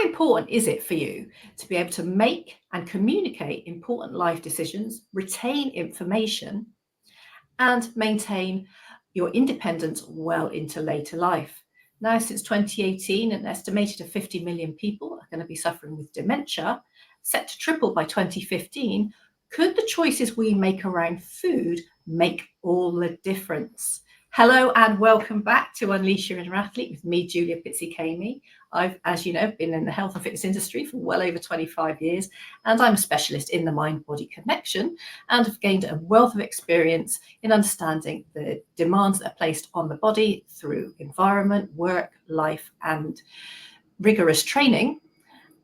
How important is it for you to be able to make and communicate important life decisions, retain information, and maintain your independence well into later life? Now, since 2018, an estimated 50 million people are going to be suffering with dementia, set to triple by 2015. Could the choices we make around food make all the difference? Hello and welcome back to Unleash Your Inner Athlete with me, Julia Pitzi-Kamey. I've, as you know, been in the health and fitness industry for well over 25 years, and I'm a specialist in the mind-body connection and have gained a wealth of experience in understanding the demands that are placed on the body through environment, work, life, and rigorous training,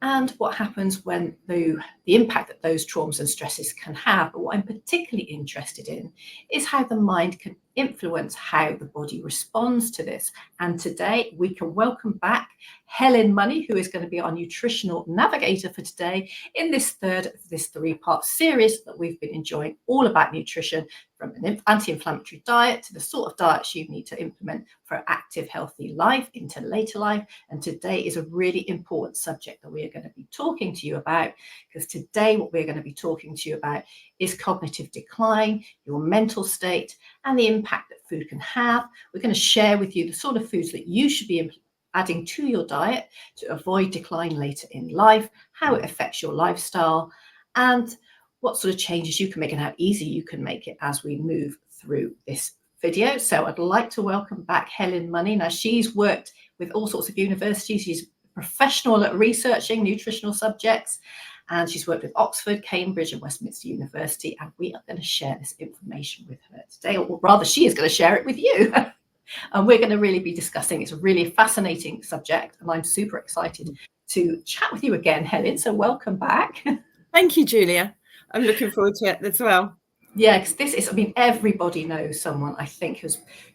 and what happens when the impact that those traumas and stresses can have. But what I'm particularly interested in is how the mind can influence how the body responds to this. And today we can welcome back Helen Money, who is going to be our nutritional navigator for today in this third of this three-part series that we've been enjoying, all about nutrition, from an anti-inflammatory diet to the sort of diets you need to implement for an active, healthy life into later life. And today is a really important subject that we are going to be talking to you about, because today what we're going to be talking to you about is cognitive decline, your mental state, and the impact that food can have. We're going to share with you the sort of foods that you should be adding to your diet to avoid decline later in life, how it affects your lifestyle, and what sort of changes you can make and how easy you can make it as we move through this video. So I'd like to welcome back Helen Money. Now, she's worked with all sorts of universities. She's a professional at researching nutritional subjects, and she's worked with Oxford, Cambridge, and Westminster University. And we are going to share this information with her today, or rather, she is going to share it with you. And we're going to really be discussing, it's a really fascinating subject, and I'm super excited to chat with you again, Helen. So welcome back. Thank you, Julia. I'm looking forward to it as well. Yeah, because this is, I mean, everybody knows someone, I think,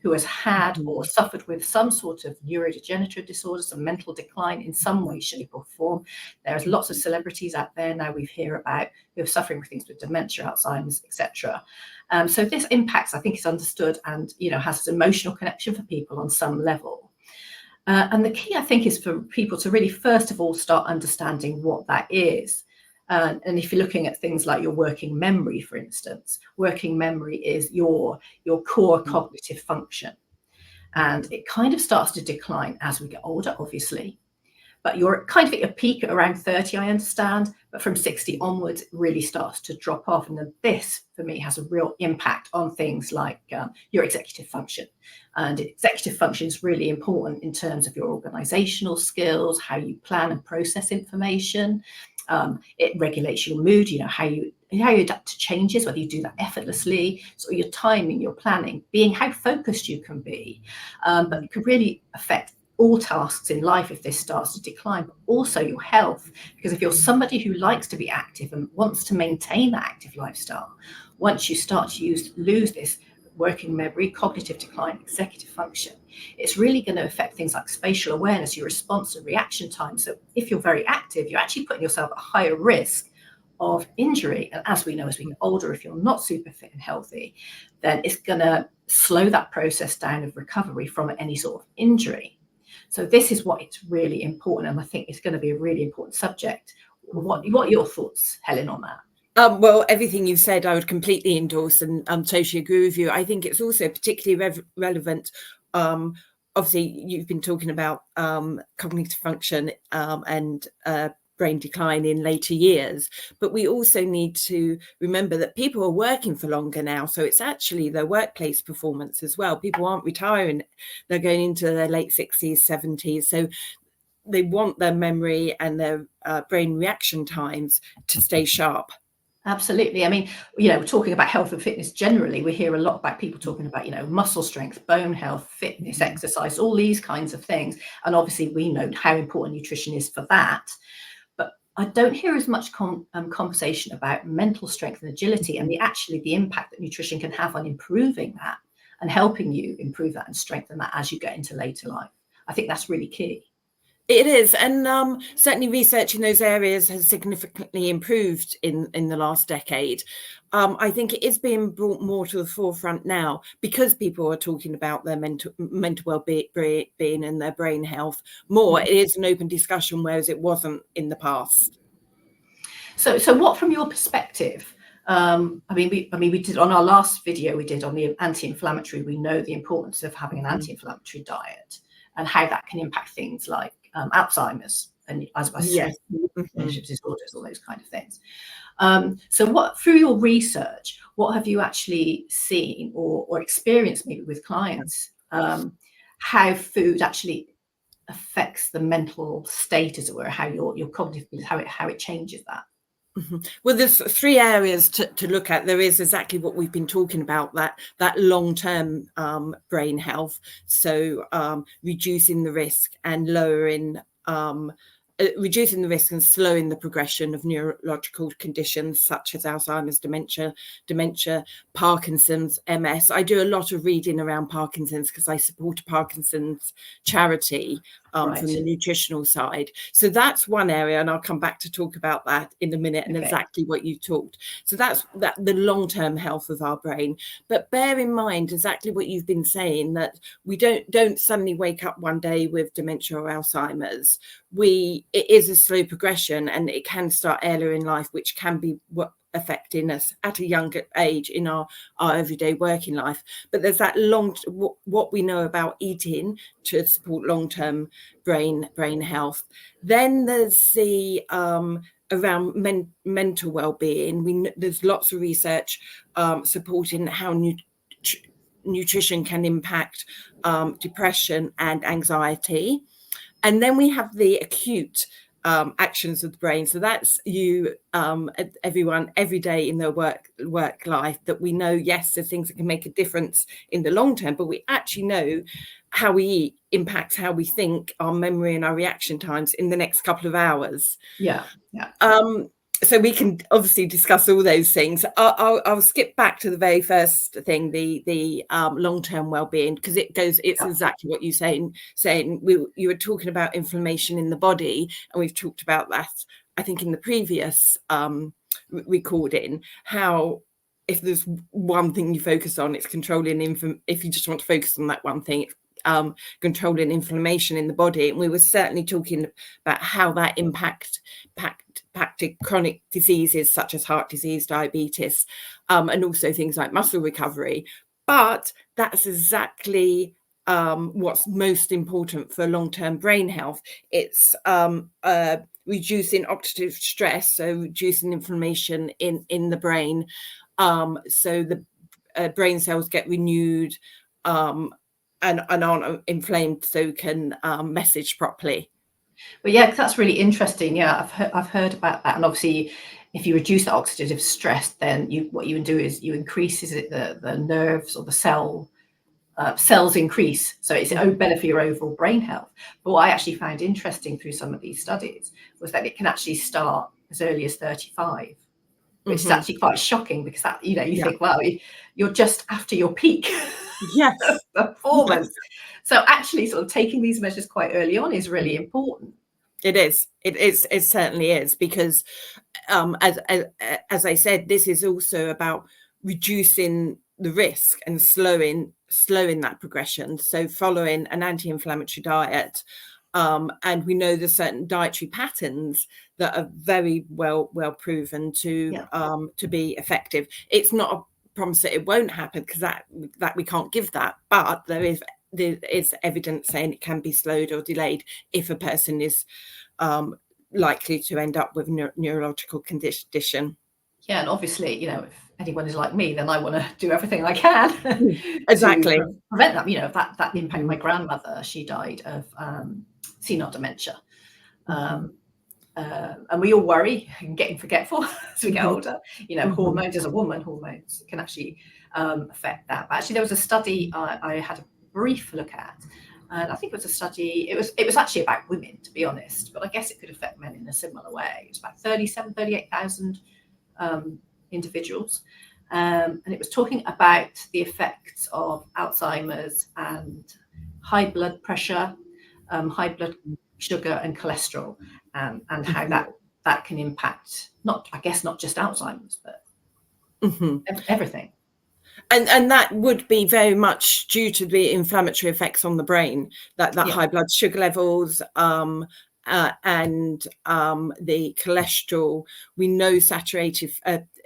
who has had or suffered with some sort of neurodegenerative disorder, some mental decline in some way, shape, or form. There's lots of celebrities out there now we hear about who are suffering with things with dementia, Alzheimer's, etc. So this impacts, I think, is understood and, you know, has an emotional connection for people on some level. And the key, I think, is for people to really, first of all, start understanding what that is. And if you're looking at things like your working memory, for instance, working memory is your core cognitive function. And it kind of starts to decline as we get older, obviously. But you're kind of at your peak at around 30, I understand. But from 60 onwards, it really starts to drop off. And then this, for me, has a real impact on things like your executive function. And executive function is really important in terms of your organizational skills, how you plan and process information. It regulates your mood, you know, how you adapt to changes, whether you do that effortlessly, so your timing, your planning, being how focused you can be. But it could really affect all tasks in life if this starts to decline, but also your health, because if you're somebody who likes to be active and wants to maintain that active lifestyle, once you start to lose this working memory, cognitive decline, executive function, it's really going to affect things like spatial awareness, your response and reaction time. So if you're very active, you're actually putting yourself at higher risk of injury. And as we know, as we get older, if you're not super fit and healthy, then it's going to slow that process down of recovery from any sort of injury. So this is what it's really important. And I think it's going to be a really important subject. What are your thoughts, Helen, on that? Well, everything you've said, I would completely endorse and totally agree with you. I think it's also particularly relevant. Obviously, you've been talking about cognitive function and brain decline in later years, but we also need to remember that people are working for longer now. So it's actually their workplace performance as well. People aren't retiring. They're going into their late 60s, 70s. So they want their memory and their brain reaction times to stay sharp. Absolutely. I mean, you know, we're talking about health and fitness generally. We hear a lot about people talking about, you know, muscle strength, bone health, fitness, exercise, all these kinds of things. And obviously we know how important nutrition is for that. But I don't hear as much conversation about mental strength and agility and the impact that nutrition can have on improving that and helping you improve that and strengthen that as you get into later life. I think that's really key. It is, and certainly research in those areas has significantly improved in the last decade. I think it is being brought more to the forefront now because people are talking about their mental well-being and their brain health more. It is an open discussion, whereas it wasn't in the past. So what, from your perspective, I mean, we did on our last video, we did on the anti-inflammatory. We know the importance of having an anti-inflammatory diet and how that can impact things like Alzheimer's and, as I said, relationship disorders, all those kind of things. So what, through your research, what have you actually seen or experienced maybe with clients, how food actually affects the mental state, as it were, how your cognitive, how it changes that? Well, there's three areas to look at. There is exactly what we've been talking about, that long-term brain health. So reducing the risk and reducing the risk and slowing the progression of neurological conditions such as Alzheimer's, dementia, Parkinson's, MS. I do a lot of reading around Parkinson's because I support a Parkinson's charity from the nutritional side. So that's one area, and I'll come back to talk about that in a minute and exactly what you talked. So that's the long-term health of our brain. But bear in mind exactly what you've been saying, that we don't suddenly wake up one day with dementia or Alzheimer's. It is a slow progression, and it can start earlier in life, which can be affecting us at a younger age in our everyday working life. But there's that what we know about eating to support long-term brain health. Then there's the around mental well-being. There's lots of research supporting how nutrition can impact depression and anxiety. And then we have the acute actions of the brain. So that's everyone every day in their work life, that we know, yes, there's things that can make a difference in the long term, but we actually know how we eat impacts how we think, our memory and our reaction times in the next couple of hours. So we can obviously discuss all those things. I'll skip back to the very first thing, the long-term well-being, because it's exactly what you're saying. You were talking about inflammation in the body, and we've talked about that, I think, in the previous recording, how if there's one thing you focus on, it's controlling if you just want to focus on that one thing, controlling inflammation in the body. And we were certainly talking about how that impacted chronic diseases such as heart disease, diabetes, and also things like muscle recovery. But that's exactly what's most important for long-term brain health. It's reducing oxidative stress, so reducing inflammation in the brain, so the brain cells get renewed and aren't inflamed, so can message properly. But yeah, that's really interesting. Yeah, I've heard about that. And obviously, if you reduce the oxidative stress, then what you do is you increase the nerves or the cells increase. So it's better for your overall brain health. But what I actually found interesting through some of these studies was that it can actually start as early as 35, which is actually quite shocking, because that, you think, well, you're just after your peak performance. So actually sort of taking these measures quite early on is really important. It is. It certainly is, because as I said, this is also about reducing the risk and slowing that progression. So following an anti-inflammatory diet, and we know there's certain dietary patterns that are very well proven to be effective. It's not a promise that it won't happen, because that we can't give that, but there is evidence saying it can be slowed or delayed if a person is likely to end up with neurological condition. Yeah, and obviously, if anyone is like me, then I want to do everything I can exactly to prevent that. That impacted my grandmother. She died of senile dementia. And we all worry and getting forgetful as we get older. Hormones, as a woman, hormones can actually affect that. But actually, there was a study I had a brief look at, and I think it was a study. It was actually about women, to be honest, but I guess it could affect men in a similar way. It's about 38,000 individuals, and it was talking about the effects of Alzheimer's and high blood pressure, high blood sugar and cholesterol, and how that can impact not just Alzheimer's, but everything. And that would be very much due to the inflammatory effects on the brain, that high blood sugar levels, and the cholesterol. We know saturated,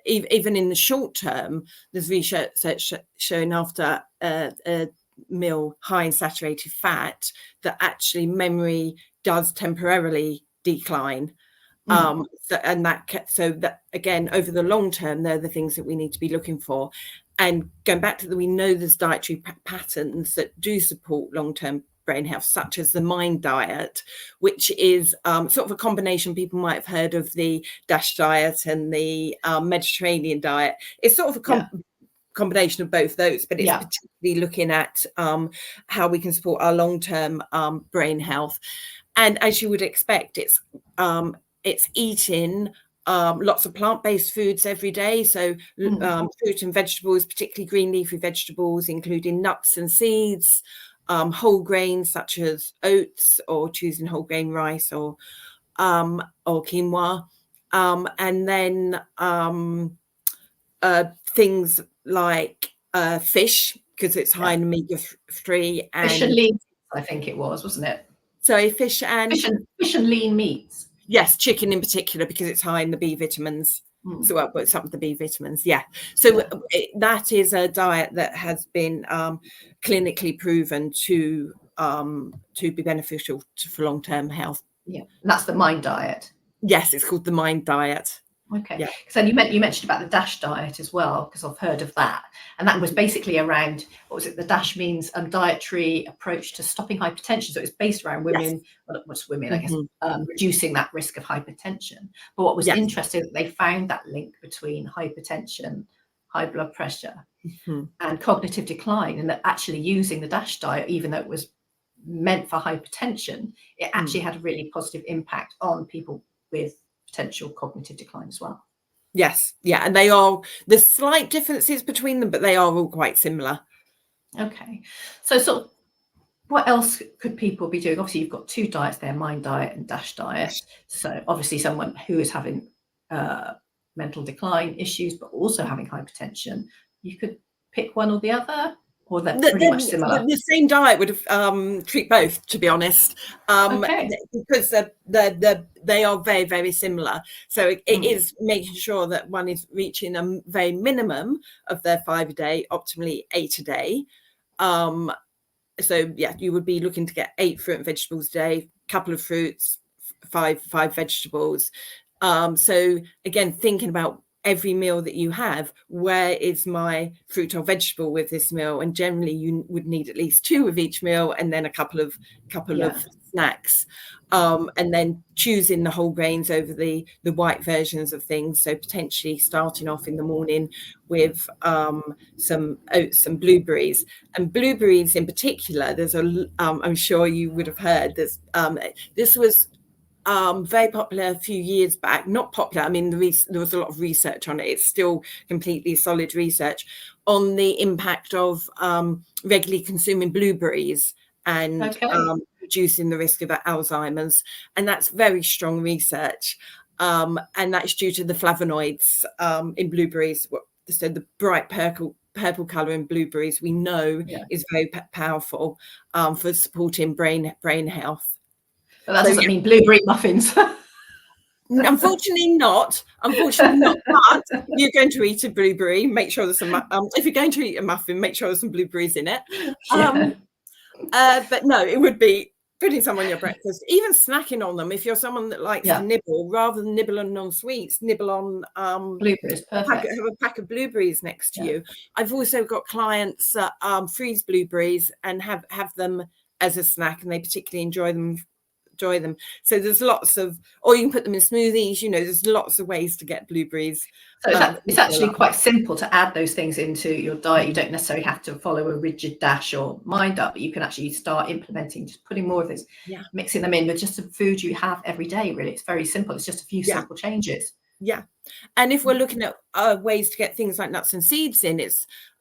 even in the short term, there's research showing after a meal high in saturated fat that actually memory does temporarily decline. So that again, over the long term, they're the things that we need to be looking for. And going back to we know there's dietary patterns that do support long-term brain health, such as the MIND diet, which is sort of a combination. People might have heard of the DASH diet and the Mediterranean diet. It's sort of a combination of both those, but it's particularly looking at how we can support our long-term brain health. And as you would expect, it's eating lots of plant-based foods every day. So fruit and vegetables, particularly green leafy vegetables, including nuts and seeds, whole grains such as oats, or choosing whole grain rice or quinoa, and then things like fish, because it's high in omega-3, and fish and lean, I think it was, wasn't it? Sorry, fish and lean meats. Yes, chicken in particular, because it's high in the B vitamins. So some of the B vitamins, So that is a diet that has been clinically proven to be beneficial for long-term health. Yeah, and that's the MIND diet. Yes, it's called the MIND diet. Okay. So you mentioned about the DASH diet as well, because I've heard of that, and that was basically around, what was it? The DASH means dietary approach to stopping hypertension. So it's based around women, well, not just women, I guess, reducing that risk of hypertension. But what was interesting, that they found that link between hypertension, high blood pressure, and cognitive decline, and that actually using the DASH diet, even though it was meant for hypertension, it actually had a really positive impact on people with potential cognitive decline as well. Yes, and there's slight differences between them, but they are all quite similar. Okay, so what else could people be doing? Obviously, you've got two diets there, MIND diet and DASH diet. So obviously, someone who is having mental decline issues, but also having hypertension, you could pick one or the other, or they're pretty much similar. The same diet would treat both, to be honest, because they are very, very similar. So it is making sure that one is reaching a very minimum of their 5 a day, optimally 8 a day. So you would be looking to get 8 fruit and vegetables a day, couple of fruits, five vegetables. So again, thinking about every meal that you have, where is my fruit or vegetable with this meal? And generally you would need at least 2 of each meal, and then a couple of snacks, and then choosing the whole grains over the white versions of things. So potentially starting off in the morning with some oats and blueberries. And blueberries in particular, there's I'm sure you would have heard this. This was very popular a few years back. Not popular, I mean, there was a lot of research on it. It's still completely solid research on the impact of regularly consuming blueberries and reducing the risk of Alzheimer's. And that's very strong research. And that's due to the flavonoids in blueberries. So the bright purple colour in blueberries, we know is very powerful for supporting brain health. But that doesn't mean blueberry muffins. Unfortunately not. But you're going to eat a blueberry, make sure there's some if you're going to eat a muffin, make sure there's some blueberries in it. But no, it would be putting some on your breakfast, even snacking on them. If you're someone that likes to nibble, rather than nibble on non-sweets, nibble on blueberries. Perfect. Have a pack of blueberries next to you. I've also got clients that freeze blueberries and have them as a snack, and they particularly enjoy them. So there's lots of, or you can put them in smoothies, there's lots of ways to get blueberries. So it's actually quite simple to add those things into your diet. You don't necessarily have to follow a rigid DASH or MIND up, but you can actually start implementing, just putting more of this, mixing them in with just some food you have every day. Really, it's very simple. It's just a few simple changes. And if we're looking at ways to get things like nuts and seeds in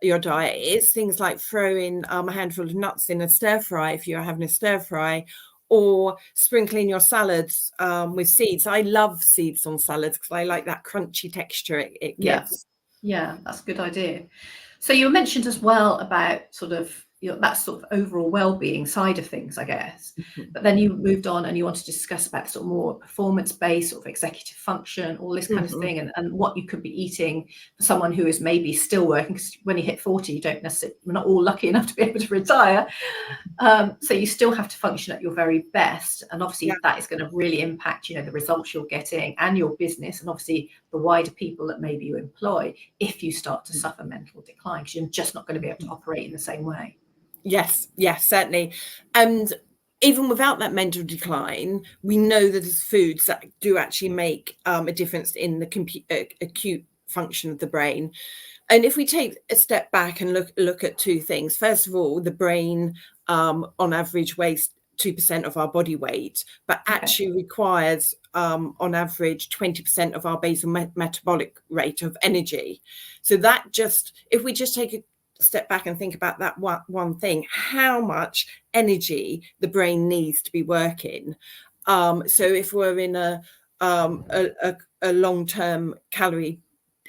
your diet, it's things like throwing a handful of nuts in a stir fry if you're having a stir fry, or sprinkling your salads with seeds. I love seeds on salads because I like that crunchy texture it gives. Yeah, that's a good idea. So you mentioned as well about sort of that sort of overall well-being side of things, I guess. But then you moved on and you wanted to discuss about sort of more performance-based sort of executive function, all this kind of thing, and what you could be eating for someone who is maybe still working. Because when you hit 40, you don't necessarily, we're not all lucky enough to be able to retire. So you still have to function at your very best, and obviously that is going to really impact, the results you're getting and your business, and obviously the wider people that maybe you employ if you start to suffer mental decline, because you're just not going to be able to operate in the same way. Yes, certainly. And even without that mental decline, we know that there's foods that do actually make a difference in the acute function of the brain. And if we take a step back and look at two things, first of all, the brain on average weighs 2% of our body weight, but actually requires on average 20% of our basal metabolic rate of energy. So that if we just take a step back and think about that one thing, how much energy the brain needs to be working. So if we're in a long-term calorie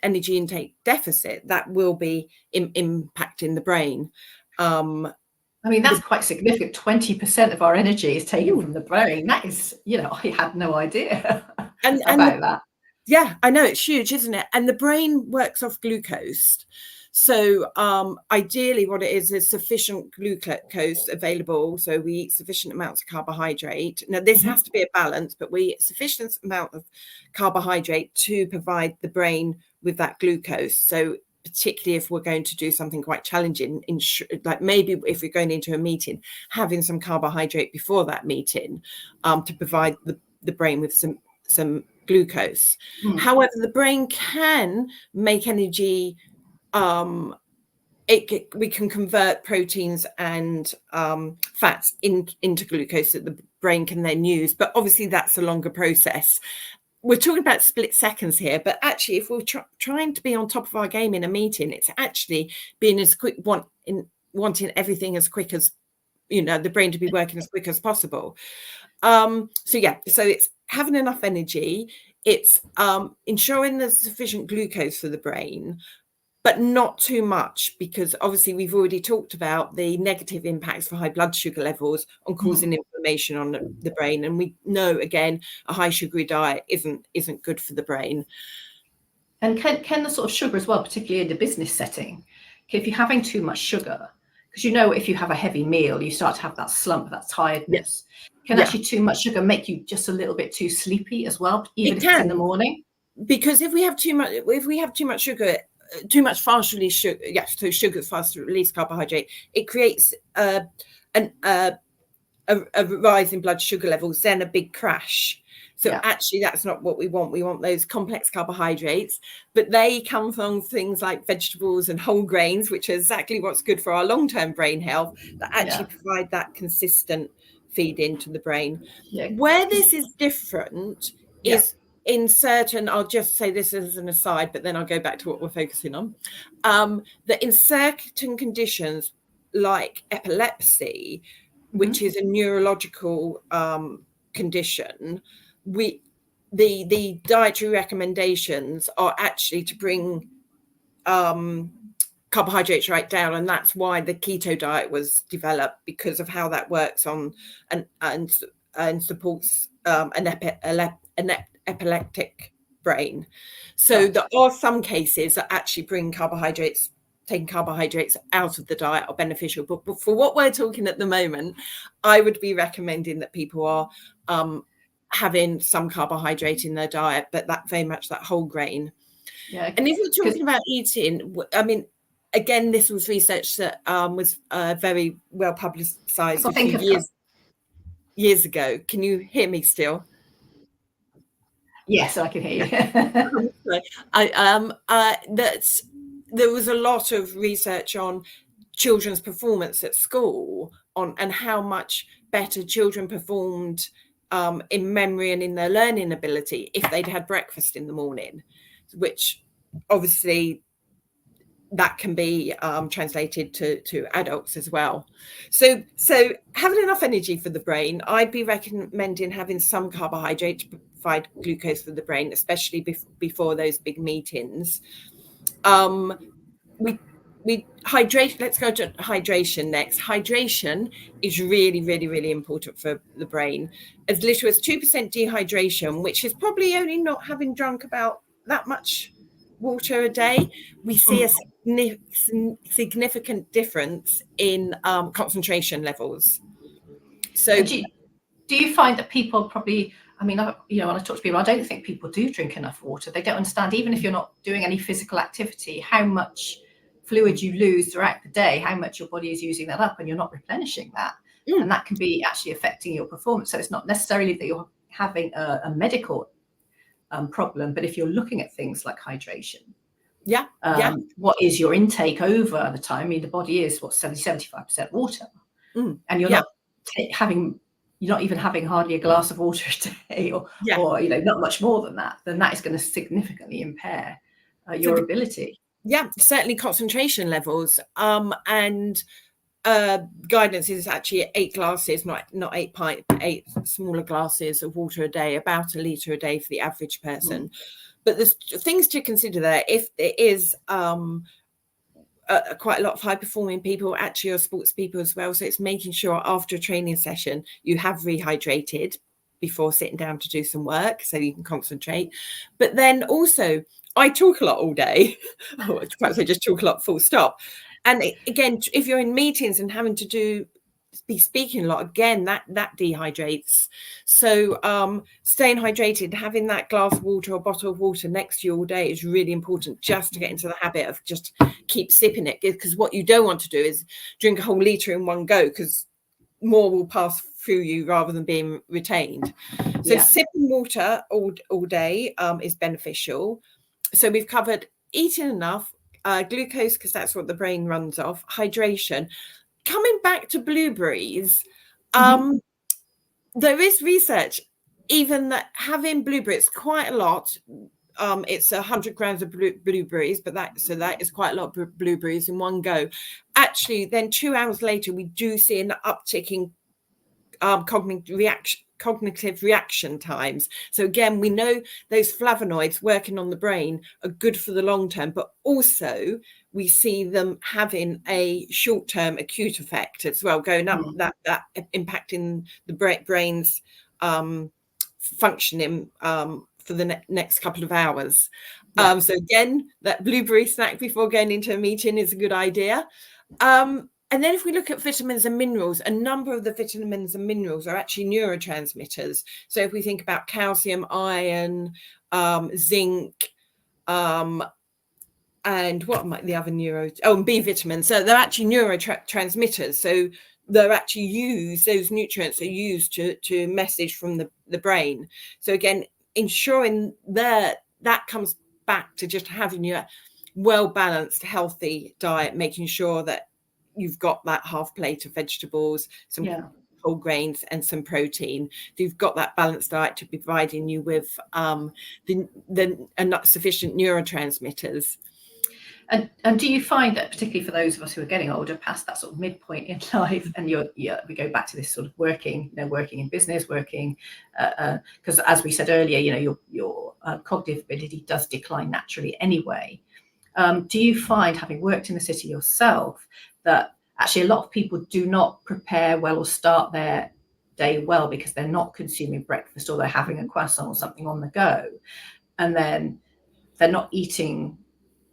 energy intake deficit, that will be impacting the brain. I mean, that's quite significant. 20% of our energy is taken from the brain. That is, I had no idea about that. Yeah, I know, it's huge, isn't it? And the brain works off glucose. So ideally what it is sufficient glucose available. So we eat sufficient amounts of carbohydrate. Now this has to be a balance, but we eat sufficient amount of carbohydrate to provide the brain with that glucose. So particularly if we're going to do something quite challenging, like maybe if we're going into a meeting, having some carbohydrate before that meeting to provide the brain with some glucose. However, the brain can make energy. We can convert proteins and fats into glucose that the brain can then use, but obviously that's a longer process. We're talking about split seconds here, but actually if we're trying to be on top of our game in a meeting, it's actually being as quick, wanting everything as quick as, the brain to be working as quick as possible. So it's having enough energy, it's ensuring there's sufficient glucose for the brain, but not too much, because obviously we've already talked about the negative impacts for high blood sugar levels on causing inflammation on the brain. And we know, again, a high sugary diet isn't good for the brain. And can the sort of sugar as well, particularly in the business setting, if you're having too much sugar, because if you have a heavy meal, you start to have that slump, that tiredness. Can actually too much sugar make you just a little bit too sleepy as well, even if it's in the morning? Because if we have too much sugar, too much fast release sugar, so sugar fast release carbohydrate, it creates a rise in blood sugar levels, then a big crash. So actually that's not what we want. We want those complex carbohydrates, but they come from things like vegetables and whole grains, which are exactly what's good for our long-term brain health, that actually provide that consistent feed into the brain. Where this is different is in certain, I'll just say this as an aside, but then I'll go back to what we're focusing on, that in certain conditions like epilepsy, which is a neurological condition, the dietary recommendations are actually to bring carbohydrates right down, and that's why the keto diet was developed, because of how that works on and supports an epileptic brain. So there are some cases that actually taking carbohydrates out of the diet are beneficial, but for what we're talking at the moment, I would be recommending that people are having some carbohydrate in their diet, but that very much that whole grain. And if we're talking about eating, I mean, again, this was research that was very well publicized a few years ago. Can you hear me still? Yes, I can hear you. That there was a lot of research on children's performance at school and how much better children performed in memory and in their learning ability if they'd had breakfast in the morning, which obviously that can be translated to adults as well. So having enough energy for the brain, I'd be recommending having some carbohydrate to provide glucose for the brain, especially before those big meetings. We hydrate. Let's go to hydration next. Hydration is really, really, really important for the brain. As little as 2% dehydration, which is probably only not having drunk about that much water a day, we see a significant difference in concentration levels. So do you find that people probably, I mean, you know, when I talk to people, I don't think people do drink enough water. They don't understand, even if you're not doing any physical activity, how much fluid you lose throughout the day, how much your body is using that up, and you're not replenishing that. And that can be actually affecting your performance. So it's not necessarily that you're having a medical problem, but if you're looking at things like hydration, what is your intake over the time? I mean, the body is 75% water, and you're not you're not even having hardly a glass of water a day, or you know, not much more than that. Then that is going to significantly impair your ability. Yeah, certainly concentration levels. And guidance is actually 8 glasses, not 8 pints, but 8 smaller glasses of water a day, about a litre a day for the average person. But there's things to consider there. If there is quite a lot of high performing people, actually, are sports people as well. So it's making sure after a training session you have rehydrated before sitting down to do some work so you can concentrate. But then also, I talk a lot all day. Perhaps I just talk a lot full stop. And again, if you're in meetings and having to be speaking a lot, again, that dehydrates. So staying hydrated, having that glass of water or bottle of water next to you all day is really important, just to get into the habit of just keep sipping it. Because what you don't want to do is drink a whole litre in one go, because more will pass through you rather than being retained. So sipping water all day is beneficial. So we've covered eating enough, glucose, because that's what the brain runs off, hydration. Coming back to blueberries, there is research even that having blueberries quite a lot. It's 100 grams of blueberries, but that is quite a lot of blueberries in one go. Actually, then 2 hours later, we do see an uptick in cognitive reaction times. So again, we know those flavonoids working on the brain are good for the long term, but also we see them having a short-term acute effect as well, going up, that impacting the brain's functioning for the next couple of hours. So again, that blueberry snack before going into a meeting is a good idea. And then if we look at vitamins and minerals, a number of the vitamins and minerals are actually neurotransmitters. So if we think about calcium, iron, zinc, and what might the other and B vitamins. So they're actually neurotransmitters. So they're actually used, those nutrients are used to message from the brain. So again, ensuring that comes back to just having your well-balanced, healthy diet, making sure that you've got that half plate of vegetables, some whole grains and some protein. You've got that balanced diet to be providing you with enough sufficient neurotransmitters. And do you find that, particularly for those of us who are getting older, past that sort of midpoint in life, and we go back to this sort of working in business, because as we said earlier, your cognitive ability does decline naturally anyway. Do you find, having worked in the city yourself, that actually a lot of people do not prepare well or start their day well because they're not consuming breakfast, or they're having a croissant or something on the go, and then they're not eating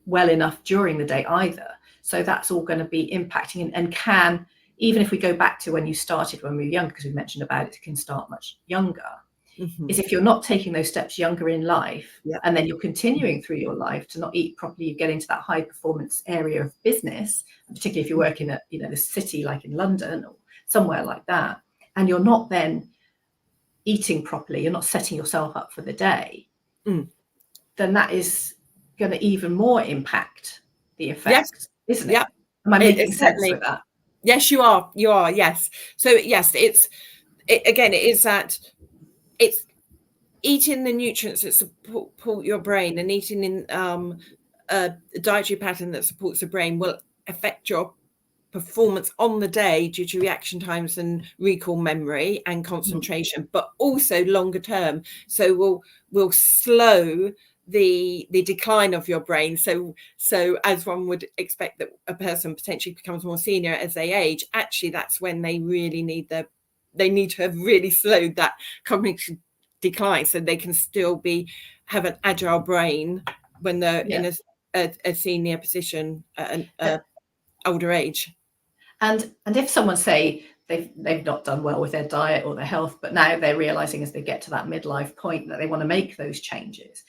well enough during the day either? So that's all going to be impacting, and can, even if we go back to when you started, when we were younger, because we mentioned about it can start much younger, is if you're not taking those steps younger in life, and then you're continuing through your life to not eat properly, you get into that high performance area of business, particularly if you're working at the city like in London or somewhere like that, and you're not then eating properly, you're not setting yourself up for the day, then that is going to even more impact the effect, isn't it? Am I making sense with that? Yes, you are. Yes. So yes, it's eating the nutrients that support your brain, and eating in a dietary pattern that supports the brain will affect your performance on the day due to reaction times and recall memory and concentration, but also longer term. So we'll slow the decline of your brain. So as one would expect that a person potentially becomes more senior as they age, actually that's when they really need to have really slowed that cognitive decline, so they can still have an agile brain when they're in a senior position at an older age. And if someone say they've not done well with their diet or their health, but now they're realizing as they get to that midlife point that they want to make those changes,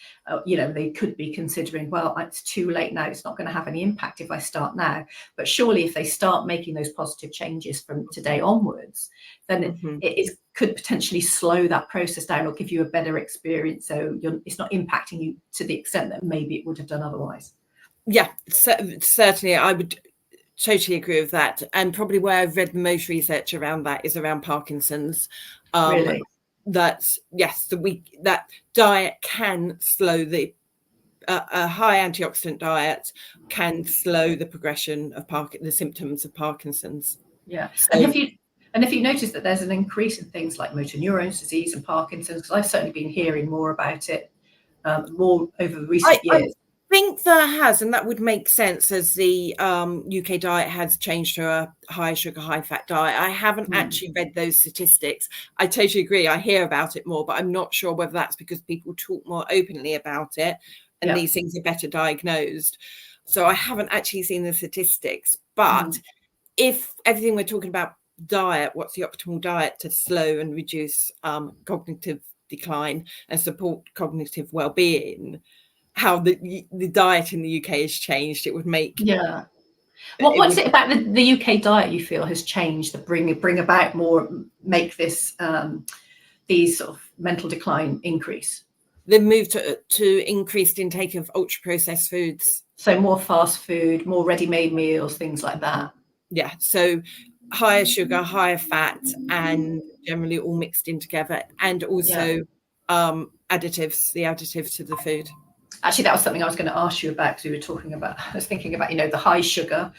they could be considering, well, it's too late now, it's not going to have any impact if I start now. But surely if they start making those positive changes from today onwards, then it could potentially slow that process down or give you a better experience, so it's not impacting you to the extent that maybe it would have done otherwise. Yeah, certainly I would totally agree with that. And probably where I've read the most research around that is around Parkinson's. Really? That diet can slow a high antioxidant diet can slow the progression of the symptoms of Parkinson's. Yeah. So, and if you notice that there's an increase in things like motor neurons disease and Parkinson's, because I've certainly been hearing more about it more over recent years. I think there has, and that would make sense as the UK diet has changed to a high sugar, high fat diet. I haven't actually read those statistics. I totally agree. I hear about it more, but I'm not sure whether that's because people talk more openly about it and these things are better diagnosed. So I haven't actually seen the statistics. But if everything we're talking about diet, what's the optimal diet to slow and reduce cognitive decline and support cognitive well-being, how the diet in the UK has changed, it would make what's it about the UK diet you feel has changed to bring about more, make this these sort of mental decline increase? The move to increased intake of ultra processed foods, so more fast food, more ready-made meals, things like that. So higher sugar, higher fat, and generally all mixed in together, and also additives to the food. Actually, that was something I was going to ask you about, because we were talking about, I was thinking about, the high sugar.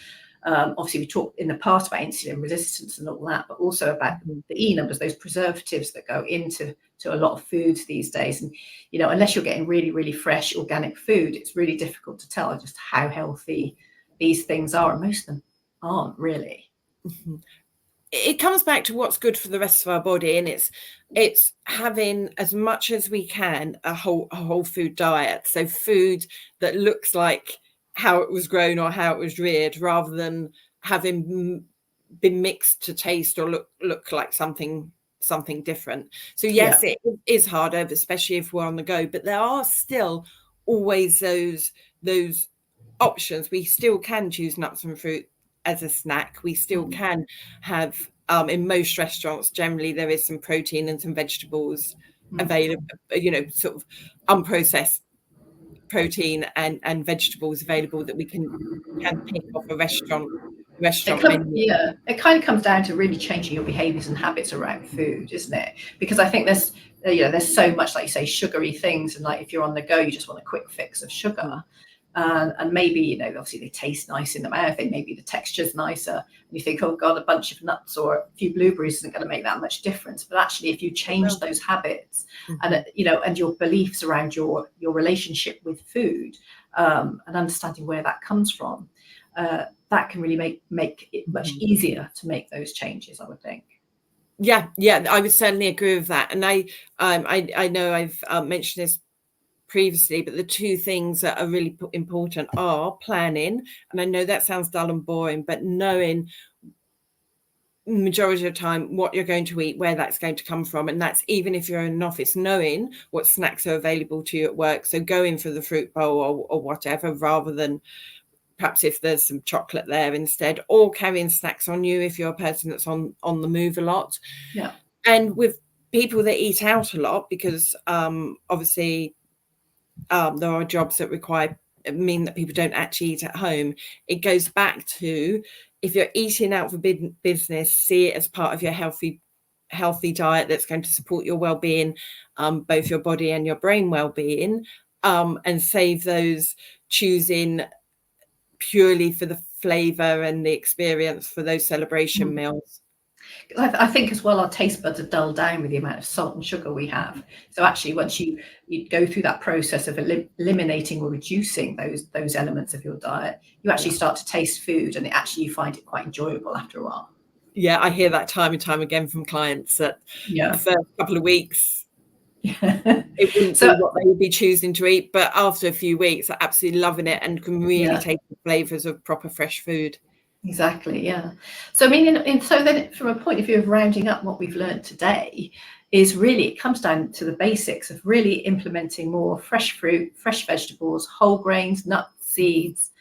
Obviously, we talked in the past about insulin resistance and all that, but also about the E numbers, those preservatives that go into a lot of foods these days. And, unless you're getting really, really fresh organic food, it's really difficult to tell just how healthy these things are. And most of them aren't really. It comes back to what's good for the rest of our body, and it's having as much as we can a whole food diet. So food that looks like how it was grown or how it was reared, rather than having been mixed to taste or look like something different. So yes, it is harder, especially if we're on the go, but there are still always those options. We still can choose nuts and fruit as a snack. We still can have in most restaurants, generally there is some protein and some vegetables available, sort of unprocessed protein and vegetables available that we can pick off a restaurant menu. It kind of comes down to really changing your behaviors and habits around food, isn't it? Because I think there's so much, like you say, sugary things, and like if you're on the go, you just want a quick fix of sugar. And maybe, obviously they taste nice in the mouth, and maybe the texture's nicer, and you think, oh God, a bunch of nuts or a few blueberries isn't going to make that much difference. But actually, if you change those habits and, and your beliefs around your relationship with food, and understanding where that comes from, that can really make it much easier to make those changes, I would think. Yeah, I would certainly agree with that. And I know I've mentioned this previously, but the two things that are really important are planning, and I know that sounds dull and boring, but knowing majority of the time what you're going to eat, where that's going to come from, and that's even if you're in an office, knowing what snacks are available to you at work. So going for the fruit bowl or whatever, rather than perhaps if there's some chocolate there instead, or carrying snacks on you if you're a person that's on the move a lot. And with people that eat out a lot, because obviously there are jobs that mean that people don't actually eat at home. It goes back to, if you're eating out for business, see it as part of your healthy diet that's going to support your well-being, both your body and your brain well-being. and save those, choosing purely for the flavour and the experience for those celebration meals. I think as well, our taste buds are dulled down with the amount of salt and sugar we have. So actually, once you go through that process of eliminating or reducing those elements of your diet, you actually start to taste food, and you find it quite enjoyable after a while. Yeah, I hear that time and time again from clients that the first couple of weeks, it wouldn't be what they would be choosing to eat, but after a few weeks, they're absolutely loving it and can really taste the flavours of proper fresh food. Exactly, yeah. So I mean, so then from a point of view of rounding up what we've learned today, is really, it comes down to the basics of really implementing more fresh fruit, fresh vegetables, whole grains, nuts, seeds.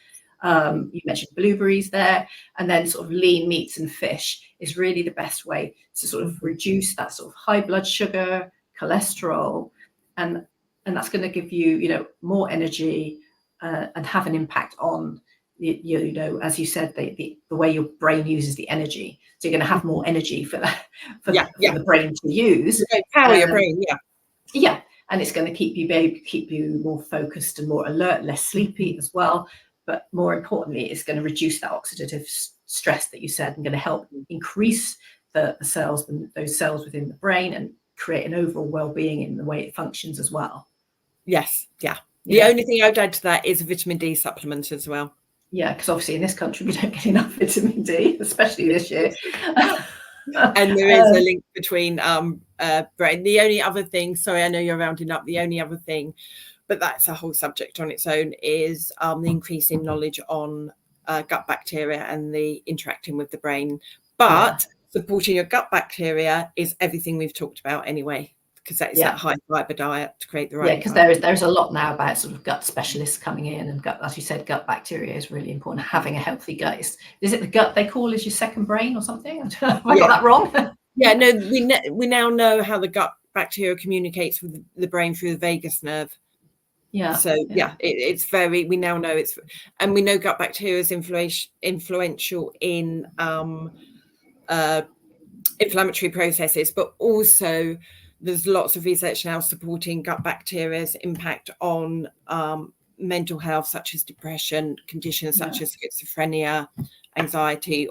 You mentioned blueberries there, and then sort of lean meats and fish is really the best way to sort of reduce that sort of high blood sugar, cholesterol, and that's going to give you, more energy and have an impact on as you said, the way your brain uses the energy. So you're going to have more energy for the brain to use. Power your brain, yeah, and it's going to keep you more focused and more alert, less sleepy as well. But more importantly, it's going to reduce that oxidative stress that you said, and going to help increase the cells, those cells within the brain, and create an overall well-being in the way it functions as well. Yes, yeah. The only thing I would add to that is a vitamin D supplement as well. Yeah, because obviously in this country we don't get enough vitamin D, especially this year. And there is a link between brain. The only other thing, sorry, I know you're rounding up, the only other thing, but that's a whole subject on its own, is the increase in knowledge on gut bacteria and the interacting with the brain. But supporting your gut bacteria is everything we've talked about anyway, because that is that high fibre diet to create the right. Yeah, because there's a lot now about sort of gut specialists coming in, and gut, as you said, gut bacteria is really important. Having a healthy gut is it the gut they call as your second brain or something? Have I got that wrong? Yeah, no, we now know how the gut bacteria communicates with the brain through the vagus nerve. Yeah. So it's very, we now know it's, and we know gut bacteria is influential in inflammatory processes, but also there's lots of research now supporting gut bacteria's impact on mental health, such as depression, conditions such as schizophrenia, anxiety,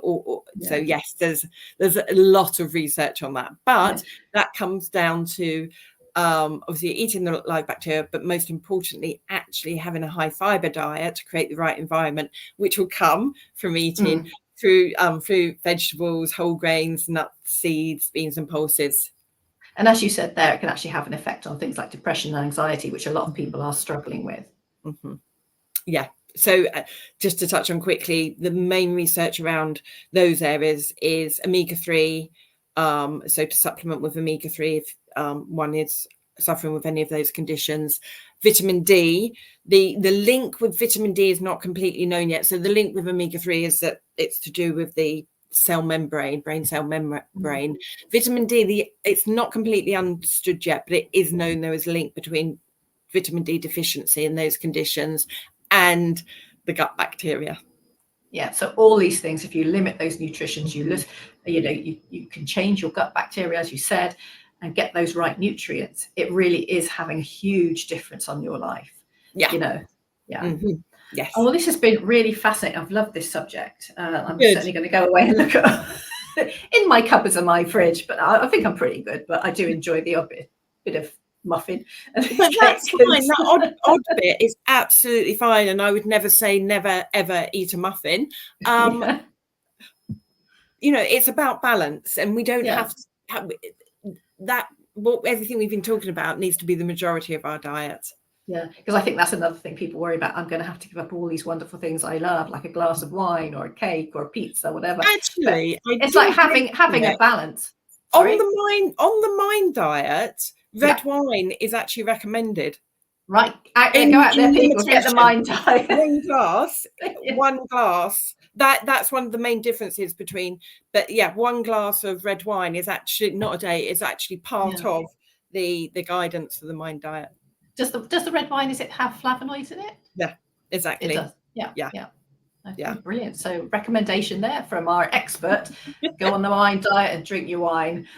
so yes, there's a lot of research on that, but that comes down to obviously eating the live bacteria, but most importantly, actually having a high fibre diet to create the right environment, which will come from eating through fruit, vegetables, whole grains, nuts, seeds, beans and pulses. And as you said there, it can actually have an effect on things like depression and anxiety, which a lot of people are struggling with. Yeah. So just to touch on quickly, the main research around those areas is omega-3. So to supplement with omega-3 if one is suffering with any of those conditions. Vitamin D, the link with vitamin D is not completely known yet. So the link with omega-3 is that it's to do with the cell membrane, brain cell membrane. Vitamin D, it's not completely understood yet, but it is known there is a link between vitamin D deficiency in those conditions and the gut bacteria. Yeah, so all these things, if you limit those nutritions, you can change your gut bacteria, as you said, and get those right nutrients. It really is having a huge difference on your life. Yes. Oh, well, this has been really fascinating. I've loved this subject. I'm certainly going to go away and look at in my cupboards and my fridge, but I think I'm pretty good. But I do enjoy the odd bit of muffin. But that's fine. That odd bit is absolutely fine, and I would never say never ever eat a muffin. It's about balance, and we don't have to have that. Everything we've been talking about needs to be the majority of our diet. Yeah, because I think that's another thing people worry about. I'm going to have to give up all these wonderful things I love, like a glass of wine or a cake or a pizza, whatever. Actually, it's like having a balance. Sorry? On the mind diet, red wine is actually recommended. Right, go out there, people, get the mind diet. One glass. That's one of the main differences between. But one glass of red wine is actually not a day. It's actually part of the guidance for the mind diet. Does the red wine, is it have flavonoids in it? Yeah, exactly. It does. Yeah. Yeah. Brilliant. So recommendation there from our expert. Go on the wine diet and drink your wine.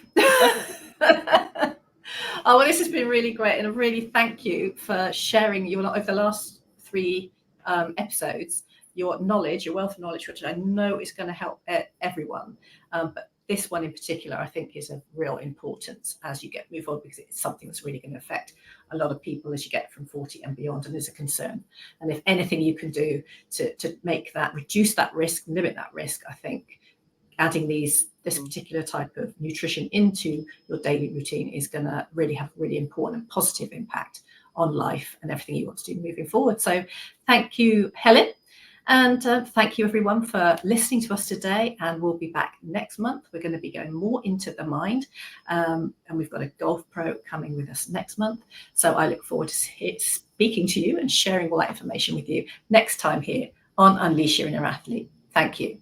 Oh, well, this has been really great, and I really thank you for sharing over the last 3 episodes, your knowledge, your wealth of knowledge, which I know is going to help everyone. But this one in particular, I think, is of real importance as you move on, because it's something that's really going to affect a lot of people as you get from 40 and beyond, and is a concern. And if anything you can do to make that, reduce that risk, limit that risk, I think adding this particular type of nutrition into your daily routine is going to really have a really important and positive impact on life and everything you want to do moving forward. So thank you, Helen. And thank you, everyone, for listening to us today. And we'll be back next month. We're going to be going more into the mind. And we've got a golf pro coming with us next month. So I look forward to speaking to you and sharing all that information with you next time here on Unleash Your Inner Athlete. Thank you.